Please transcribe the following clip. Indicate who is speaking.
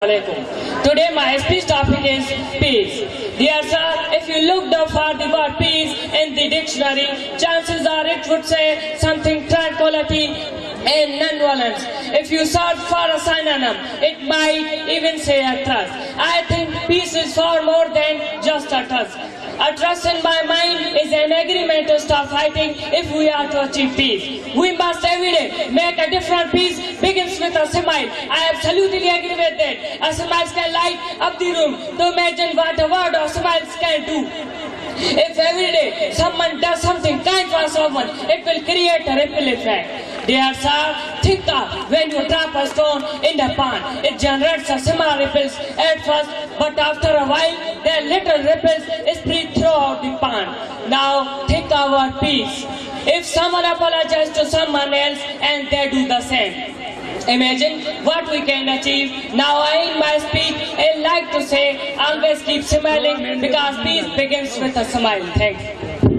Speaker 1: Alaikum. Today my speech topic is peace. Dear sir, if you looked up for the word peace in the dictionary, chances are it would say something tranquility and non-violence. If you search for a synonym, it might even say a trust. I think peace is far more than just a trust. A trust in my mind is an agreement to stop fighting if we are to achieve peace. We must every day make a different peace begins with a smile. I absolutely agree with that. A smile can light up the room. To imagine what a word of smiles can do. If every day someone does something kind for someone, it will create a ripple effect. Dear sir, think of when you drop a stone in the pond. It generates a similar ripples at first, but after a while, their little ripples spread throughout the pond. Now think about peace. If someone apologizes to someone else and they do the same, imagine what we can achieve. Now in my speech, I like to say, always keep smiling because peace begins with a smile. Thanks.